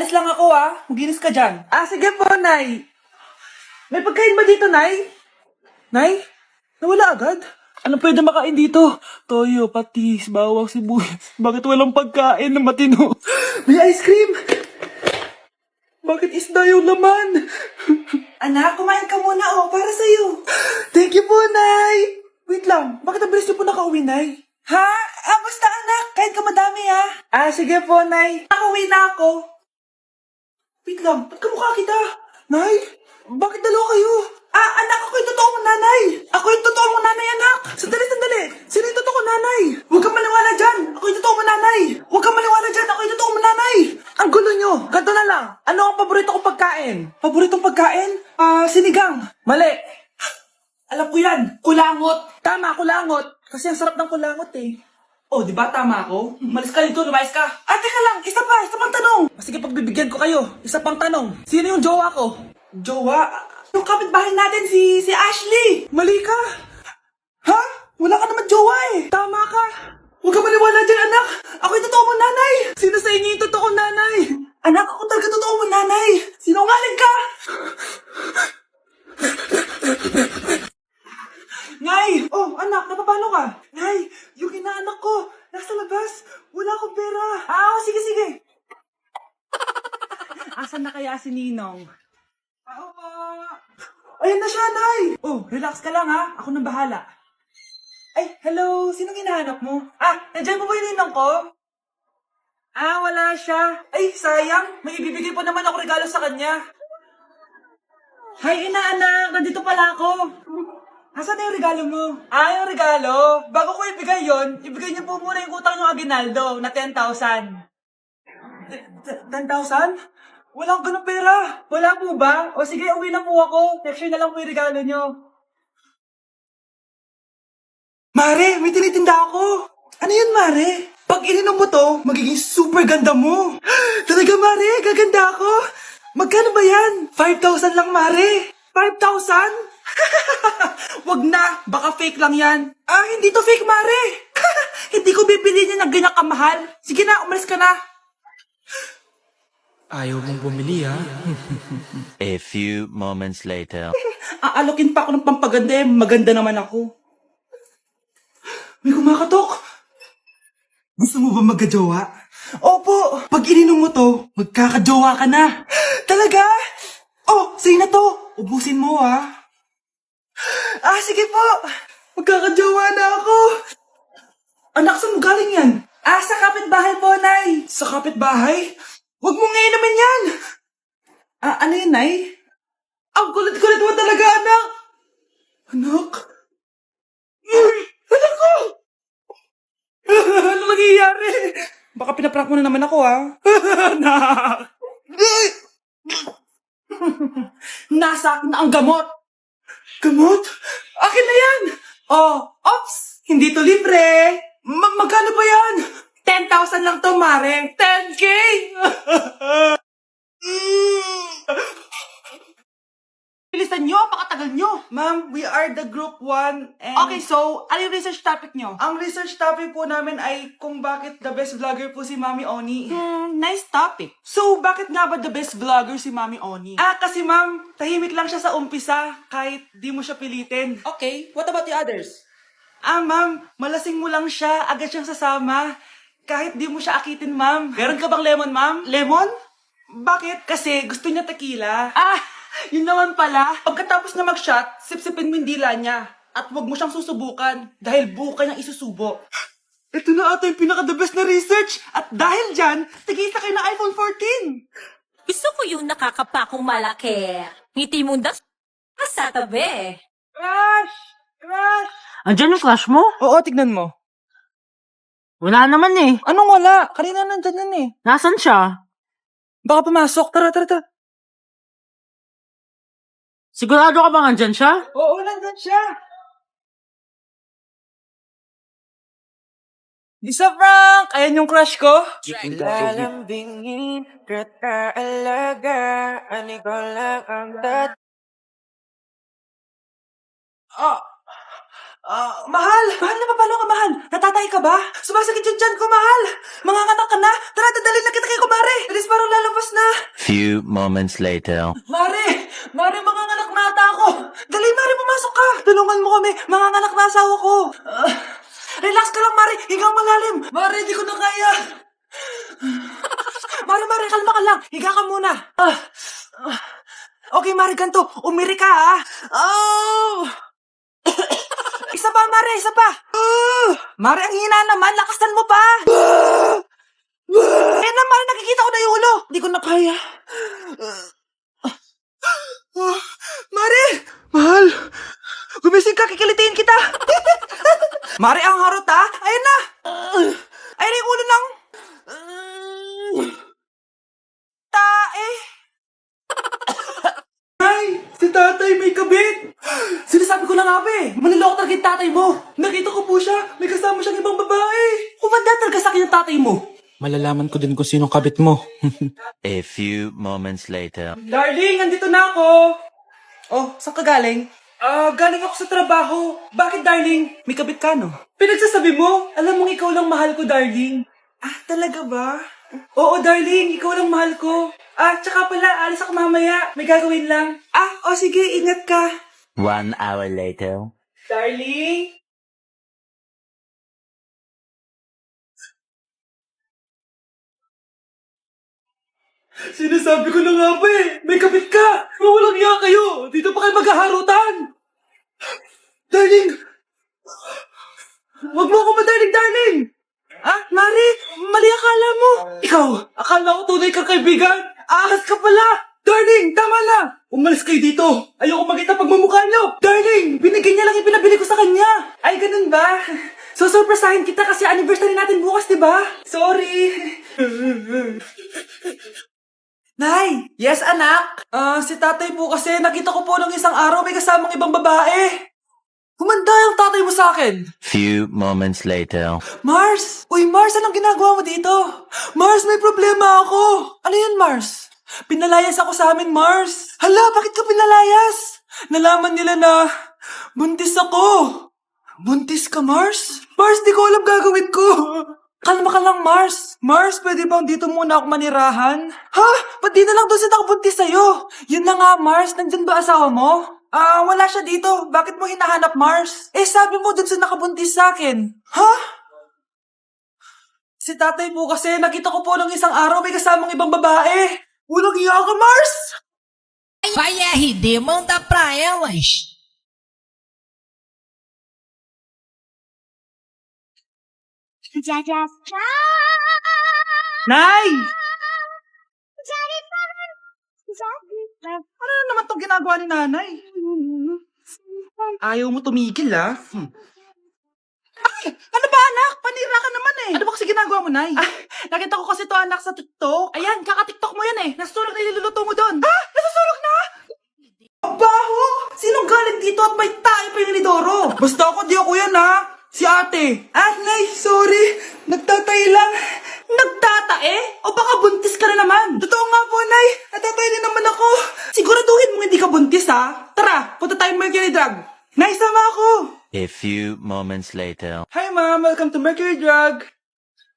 Alis lang ako Maginis ka dyan. Sige po, Nay. May pagkain ba dito, Nay? Nay? Nawala agad? Ano pwede makain dito? Toyo, patis, bawang, sibuyas. Bakit walang pagkain na matino? May ice cream! Bakit isda yung laman? Anak, kumain ka muna para sa'yo. Thank you po, Nay! Wait lang, bakit ang bilis niyo po nakauwi, Nay? Basta anak, kahit ka madami sige po, Nay. Nakauwi na ako. Wait lang, ba't kamukha kita? Nay, bakit dalawa kayo? Anak, ako yung totoo mong nanay. Ako yung totoo mong nanay, anak. Sandali. Sino yung totoo kong nanay? Huwag kang maniwala dyan. Ako yung totoo mong nanay. Huwag kang maniwala dyan. Ako yung totoo mong nanay. Ang gulo nyo. Ganto na lang. Ano ang paborito kong pagkain? Paboritong pagkain? Sinigang. Mali. Alam ko yan. Kulangot. Tama, kulangot. Kasi ang sarap ng kulangot di ba tama ako? Malis ka dito, lumayas ka. Teka lang, isa pang tanong. Sige, pagbibigyan ko kayo. Isa pang tanong. Sino yung jowa ko? Jowa? Yung kapitbahay natin, si Ashley. Mali ka. Wala ka naman jowa Tama ka. Huwag ka maniwala dyan, anak. Ako yung totoo mong nanay. Sino sa inyo yung totoo nanay? Anak, ako talaga totoo mong nanay. Sinungaling ka. Nay! Anak, napapalo ka? Nay, yung inaanak ko, nasa labas. Wala akong pera. Sige. Asan na kaya si Ninong? Ako po. Ayun na siya, Nay. Relax ka lang Ako nang bahala. Hello. Sinong hinahanap mo? Nandiyan mo ba yung Ninong ko? Wala siya. Sayang. May ibibigay pa naman ako regalo sa kanya. Hi, inaanak. Nandito pala ako. Asan na yung regalo mo? Yung regalo? Bago ko ibigay yon, ibigay niyo po muna yung utang ng Aguinaldo na 10,000. 10,000? Wala akong ganun pera. Wala po ba? Sige, uwi na po ako. Next year na lang po yung regalo niyo. Mare, may tinitinda ako. Ano yun, Mare? Pag ininom mo to, magiging super ganda mo. Talaga, Mare, gaganda ako. Magkano ba yan? 5,000 lang, Mare. 5,000? Wag na, baka fake lang yan. Hindi to fake, Mare. Hindi ko bibili niya ng ganyan kamahal. Sige na, umalis ka na. Ayaw mong bumili, A few moments later. Aalokin pa ako ng pampaganda maganda naman ako. May kumakatok. Gusto mo ba magkajowa? Opo, pag ininom mo to, magkakajowa ka na. Talaga? Sa'yo na to. Ubusin mo, sige po. Magkakajowa na ako. Anak, saan mo galing yan? Sa kapitbahay po, Nay. Sa kapitbahay? Huwag mo ngayon naman yan. Ano yun, Nay? Ang kulit-kulit mo talaga, anak. Anak? Anak ko! Ano nangyayari? Baka pinaprank mo na naman ako, Anak! Nasa akin na ang gamot. Gamot? Akin na yan! Ops! Hindi to libre! Magkano ba yan? 10,000 lang to, Mare! 10K! Bilisan nyo, pakatagal nyo. Ma'am, we are the group 1 and... Okay, so, ano yung research topic nyo? Ang research topic po namin ay kung bakit the best vlogger po si Mami Oni. Nice topic. So, bakit nga ba the best vlogger si Mami Oni? Kasi ma'am, tahimik lang siya sa umpisa kahit di mo siya pilitin. Okay, what about the others? Ma'am, malasing mo lang siya, agad siyang sasama. Kahit di mo siya akitin, ma'am. Meron ka bang lemon, ma'am? Lemon? Bakit? Kasi gusto niya tequila. Yun naman pala. Pagkatapos na mag-shot, sipsipin mo yung dila niya. At huwag mo siyang susubukan dahil buka niyang isusubo. Ito na ata yung pinaka-the best na research. At dahil dyan, tigisa kayo ng iPhone 14. Gusto ko yung nakakapakong malaki. Ngiti mo na sa tabi. Crush! Andyan yung crush mo? Oo, tignan mo. Wala naman eh. Anong wala? Kanina nandyan yan Nasaan siya? Baka pumasok. Tara. Sigurado ka bang andyan siya? Oo, nandyan siya. Isa, Frank! Ayan yung crush ko. Lalambingin, kataalagaan, ikaw lang ang Mahal! Mahal na papalo ka, mahal! Natatay ka ba? Sumasakit yung tiyan ko, mahal! Manganganak ka na? Tara, dadalhin na kita kay kumare! Bilis parang lalabas na! Few moments later. Mare! Mare, manganganak na ata ako! Dali, Mare, pumasok ka! Tulungan mo kami! Manganganak na asawa ko! Relax ka lang, Mare! Higang malalim! Mare, di ko na kaya! Mare, kalma ka lang! Higa ka muna! Okay, Mare, ganito. Umiri ka, ha? Oh! Isa pa, Mare, isa pa! Mare, ang hina naman! Lakasan mo pa! Eh na, Mare, nakikita ko na yung ulo! Di ko na kaya. Mare! Mahal! Gumising ka, kikilitiin kita! Mare, ang harot, ha? Ayun na! Ayun na yung ulo ng... tae! Ay! Si tatay may kabit! Sinasabi ko na nga ba eh! Maniloko talaga yung tatay mo! Nakita ko po siya! May kasama siyang ibang babae! Kumanda talaga sa akin yung tatay mo! Malalaman ko din kung sinong kabit mo. A few moments later. Darling, andito na ako! Oh, saan ka galing? Galing ako sa trabaho. Bakit, darling? May kabit ka, no? Pinagsasabi mo? Alam mong ikaw lang mahal ko, darling. Ah, talaga ba? Oo, darling. Ikaw lang mahal ko. Tsaka pala, alis ako mamaya. May gagawin lang. Sige. Ingat ka. 1 hour later. Darling? Sinasabi ko na nga ba eh. May kabit ka. Mawalang iya kayo. Dito pa kayo maghaharutan. Darling! Huwag mo ako darling! Mari, mali akala mo. Ikaw, akala ko tunay kang kaibigan. Ahas ka pala. Darling, tama na. Umalis kayo dito. Ayoko makita pagmumukha niyo. Darling, binigyan niya lang yung pinabili ko sa kanya. Ay, ganun ba? So, surpresahin kita kasi anniversary natin bukas, di ba? Sorry. Nay! Yes, anak? Si tatay po kasi nakita ko po ng isang araw may kasamang ibang babae. Humanda yung tatay mo sa akin. Few moments later. Mars! Uy, Mars, anong ginagawa mo dito? Mars, may problema ako. Ano yan, Mars? Pinalayas ako sa amin, Mars. Hala, bakit ka pinalayas? Nalaman nila na buntis ako. Buntis ka, Mars? Mars, di ko alam gagawin ko. Kalma ka lang, Mars. Mars, pwede bang dito muna ako manirahan? Ha? Ba't di na lang doon siya nakabuntis sa'yo? Yun na nga, Mars. Nandyan ba asawa mo? Wala siya dito. Bakit mo hinahanap, Mars? Eh, sabi mo doon siya nakabuntis sa akin. Ha? Si tatay po kasi, nakita ko po ng isang araw may kasamang ibang babae. Walang iya ka, Mars! Vai RD, manda pra elas. Nay! Ano na naman itong ginagawa ni nanay? Ayaw mo tumigil, ah. Ay! Ano ba, anak? Panira ka naman eh. Ano ba kasi ginagawa mo, Nay? Nakita ko kasi to anak sa TikTok. Ayan, kaka-TikTok mo yan eh. Nasusunog na iluluto mo doon. Nasusunog na? Baho! Sinong galing dito at may tayo pa yung inidoro? Basta ako, di ako yan, ha? Si ate. Nay, sorry. Nagtatay lang. Nagtatae? O baka buntis ka na naman? Totoo nga po, Nay. Natatay din naman ako. Siguraduhin mo hindi ka buntis, ha? Tara, punta tayo Mercury Drug. Nay, sama ako. A few moments later. Hi, Ma'am. Welcome to Mercury Drug.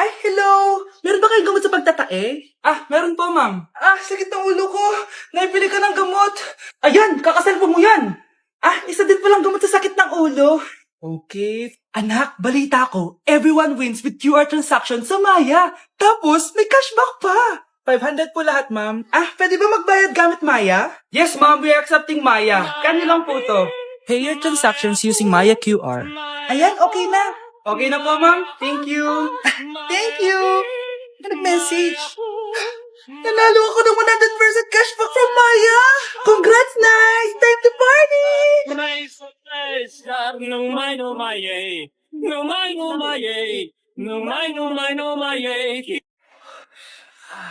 Ay, hello. Meron ba kayong gamot sa pagtatae? Meron po, Ma'am. Sakit ng ulo ko. Naipili ka ng gamot. Ayan, kakaselfon mo yan. Isa din palang gamot sa sakit ng ulo. Okay. Anak, balita ko, everyone wins with QR transaction sa Maya. Tapos, may cashback pa. 500 po lahat, ma'am. Pwede ba magbayad gamit Maya? Yes, ma'am. We are accepting Maya. Kanya lang po to. Pay your transactions using Maya QR. Ayan, okay na. Okay na po, ma'am. Thank you. Thank you. Nag-message. Nanalo ako ng 100% cashback from Maya. Congrats, nice. Time to party.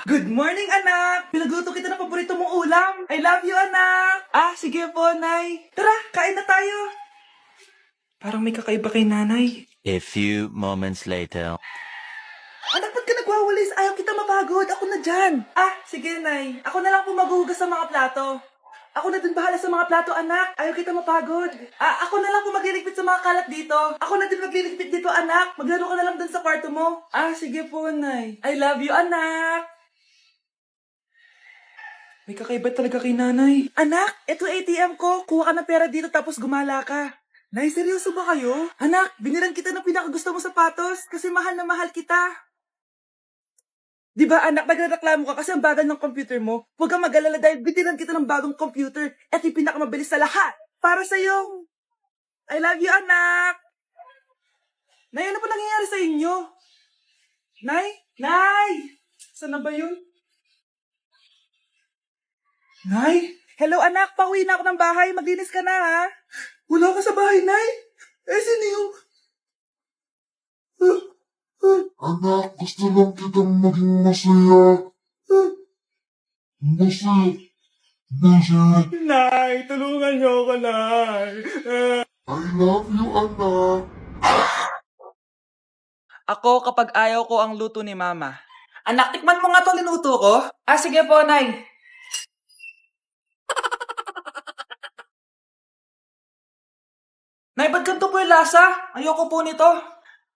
Good morning, anak! Pinagluto kita ng paborito mong ulam. I love you, anak! Sige po, Nay. Tara, kain na tayo. Parang may kakaiba kay nanay. A few moments later. Anak, ba't ka nagwawalis? Ayaw kita mapagod. Ako na dyan. Sige, Nay. Ako na lang po maghuhugas sa mga plato. Ako na din bahala sa mga plato, anak. Ayaw kita mapagod. Ako na lang po magliligpit sa mga kalat dito. Ako na din magliligpit dito, anak. Maglaro ka na lang dun sa kwarto mo. Sige po, Nay. I love you, anak. May kakaiba talaga kay nanay. Anak, eto ATM ko. Kuha ka ng pera dito tapos gumala ka. Nay, seryoso ba kayo? Anak, binilan kita ng pinakagusto mo sapatos kasi mahal na mahal kita. Di ba anak, nagreklamo ka kasi ang bagal ng computer mo? Huwag kang mag-alala dahil binilan kita ng bagong computer. Ito yung pinakamabilis sa lahat. Para sa'yo. I love you, anak. Nay, ano pa nangyayari sa inyo? Nay? Nay! Saan na ba yun? Nay? Hello, anak. Pauwi na ako ng bahay. Maglinis ka na, ha? Wala ka sa bahay, Nay? Sino yung... Anak, gusto lang kitang maging masaya. Masaya. Nay, tulungan niyo ako, Nay. I love you, anak. Ako kapag ayaw ko ang luto ni Mama. Anak, tikman mo nga to linuto ko. Sige po, Nay. Nay, ba't ganito po yung lasa? Ayoko po nito.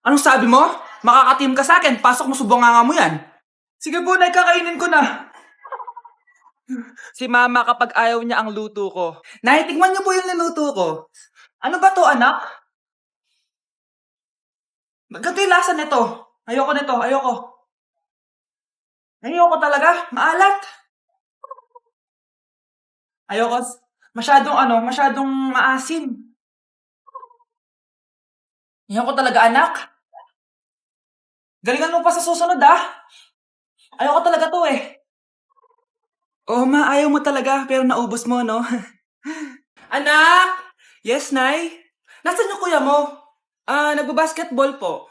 Anong sabi mo? Makakatim ka sa akin. Pasok mo sa bunganga mo yan. Sige po, Nay, kakainin ko na. Si Mama kapag ayaw niya ang luto ko. Nay, tikman niyo po yung niluto ko. Ano ba to, anak? Ganito yung lasa nito. Ayoko nito, ayoko. Ayoko talaga. Maalat. Ayoko. Masyadong maasim. Ayoko talaga, anak. Galingan mo pa sa susunod, Ayoko talaga to, Oo, ma, ayaw mo talaga, pero naubos mo, no? Anak! Yes, Nay? Nasaan yung kuya mo? Nagbabasketball po.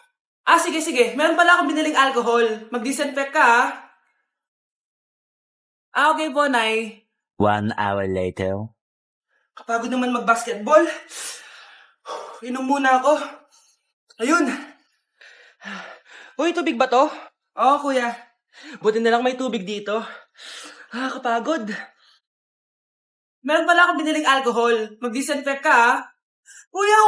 Sige. Meron pala akong biniling alcohol. Mag-disinfect ka, okay po, Nay. 1 hour later. Kapagod naman mag-basketball. Inom muna ako. Ayun. Uy, tubig ba to? Oo, kuya. Buti na lang may tubig dito. Kapagod. Meron pala akong biniling alcohol. Mag-disinfect ka, Kuya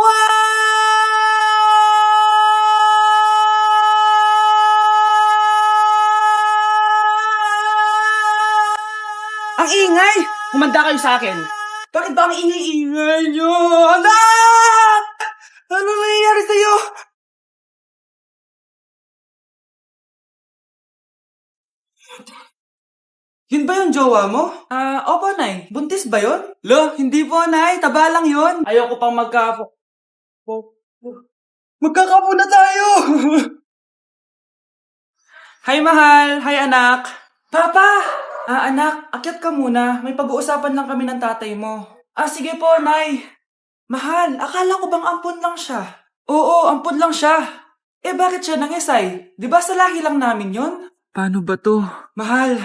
Ang ingay! Humanda kayo sa akin. Bakit ba ang ingay-ingay nyo? Anak! Ano nangyayari sa'yo? Yun ba yung jowa mo? Opo, Nay. Buntis ba yun? Hindi po, Nay. Taba lang yun. Ayoko pang magkakapo na tayo! Hi, mahal. Hi, anak. Papa! Anak, akyat ka muna. May pag-uusapan lang kami ng tatay mo. Sige po, Nay. Mahal, akala ko bang ampun lang siya? Oo, ampun lang siya. Bakit siya nangisay? Di ba sa lahi lang namin yon? Paano ba to? Mahal,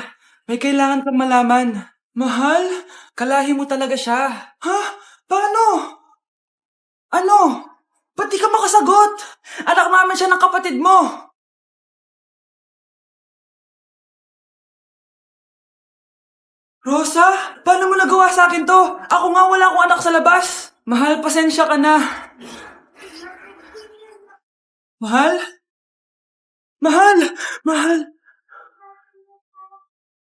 may kailangan kang malaman. Mahal, kalahi mo talaga siya. Ha? Paano? Ano? Ba't di ka makasagot? Anak namin siya ng kapatid mo. Rosa, paano mo nagawa sa akin to? Ako nga wala akong anak sa labas. Mahal, pasensya ka na. Mahal? Mahal?